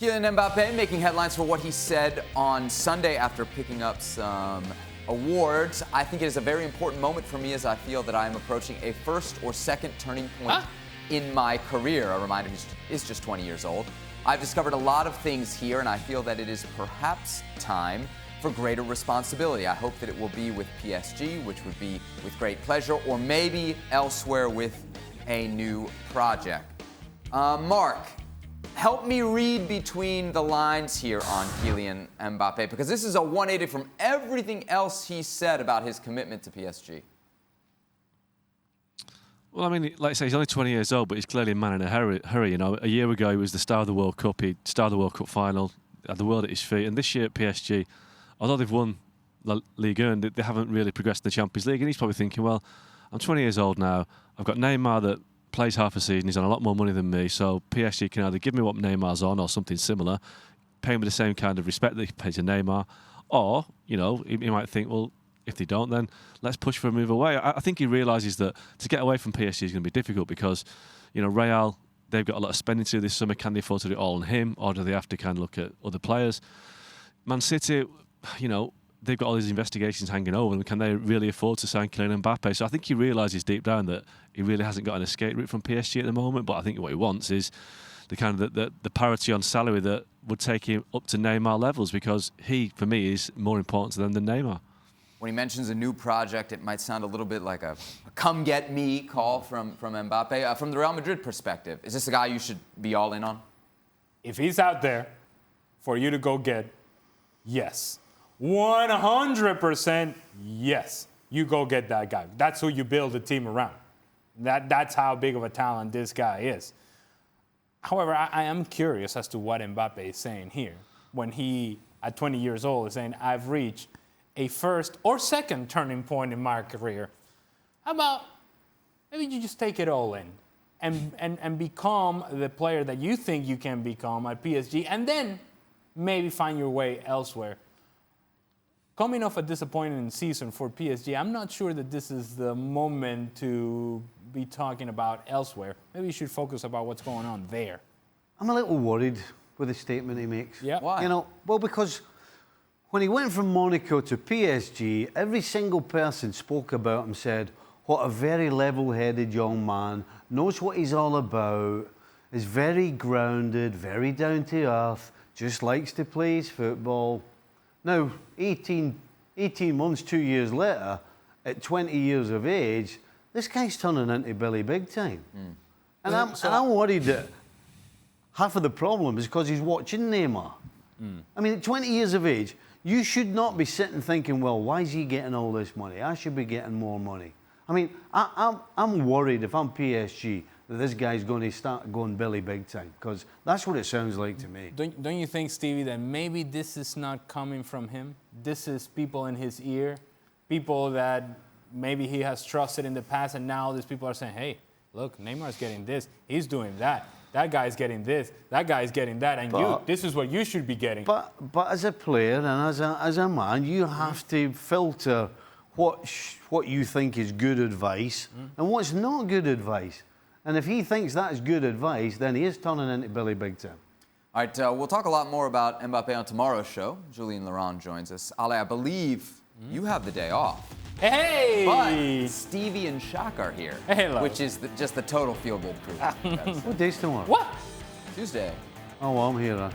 Kylian Mbappe making headlines for what he said on Sunday after picking up some awards. I think it is a very important moment for me as I feel that I am approaching a first or second turning point in my career. A reminder, he is just 20 years old. I've discovered a lot of things here, and I feel that it is perhaps time for greater responsibility. I hope that it will be with PSG, which would be with great pleasure, or maybe elsewhere with a new project. Mark, help me read between the lines here on Kylian Mbappe, because this is a 180 from everything else he said about his commitment to PSG. Well, I mean, like I say, he's only 20 years old, but he's clearly a man in a hurry. You know, a year ago he was the star of the World Cup. He starred the World Cup final, had the world at his feet. And this year at PSG, although they've won the Ligue, they haven't really progressed in the Champions League. And he's probably thinking, well, I'm 20 years old now. I've got Neymar that plays half a season. He's on a lot more money than me. So PSG can either give me what Neymar's on or something similar, pay him with the same kind of respect that he pays to Neymar, or, you know, he might think, well, if they don't, then let's push for a move away. I think he realises that to get away from PSG is going to be difficult because, you know, Real, they've got a lot of spending to do this summer. Can they afford to do it all on him, or do they have to kind of look at other players? Man City, you know, they've got all these investigations hanging over them. Can they really afford to sign Kylian Mbappe? So I think he realises deep down that he really hasn't got an escape route from PSG at the moment. But I think what he wants is the kind of the parity on salary that would take him up to Neymar levels, because he, for me, is more important to them than Neymar. When he mentions a new project, it might sound a little bit like a come get me call from Mbappe. From the Real Madrid perspective, is this a guy you should be all in on? If he's out there for you to go get, yes. 100% yes. You go get that guy. That's who you build a team around. That's how big of a talent this guy is. However, I am curious as to what Mbappe is saying here when he, at 20 years old, is saying, I've reached a first or second turning point in my career. How about maybe you just take it all in and become the player that you think you can become at PSG, and then maybe find your way elsewhere. Coming off a disappointing season for PSG, I'm not sure that this is the moment to be talking about elsewhere. Maybe you should focus about what's going on there. I'm a little worried with the statement he makes. Yeah. Why? You know, well, because when he went from Monaco to PSG, every single person spoke about him, said, what a very level-headed young man, knows what he's all about, is very grounded, very down to earth, just likes to play his football. Now, 18 months, 2 years later, at 20 years of age, this guy's turning into Billy Big Time. And I'm worried that half of the problem is because he's watching Neymar. I mean, at 20 years of age, you should not be sitting thinking, well, why is he getting all this money? I should be getting more money. I mean, I'm worried if I'm PSG that this guy's going to start going Billy Big Time, because that's what it sounds like to me. Don't you think, Stevie, that maybe this is not coming from him? This is people in his ear, people that maybe he has trusted in the past, and now these people are saying, hey, look, Neymar's getting this, he's doing that. That guy's getting this, that guy's getting that, and this is what you should be getting. But as a player and as a man, you have to filter what you think is good advice and what's not good advice. And if he thinks that is good advice, then he is turning into Billy Big Time. All right, we'll talk a lot more about Mbappe on tomorrow's show. Julien Laurent joins us. Ale, I believe you have the day off. Hey! But Stevie and Shaq are here, Hello. which is just the total field-goal proof. What day's tomorrow? What? Tuesday. Oh, well, I'm here.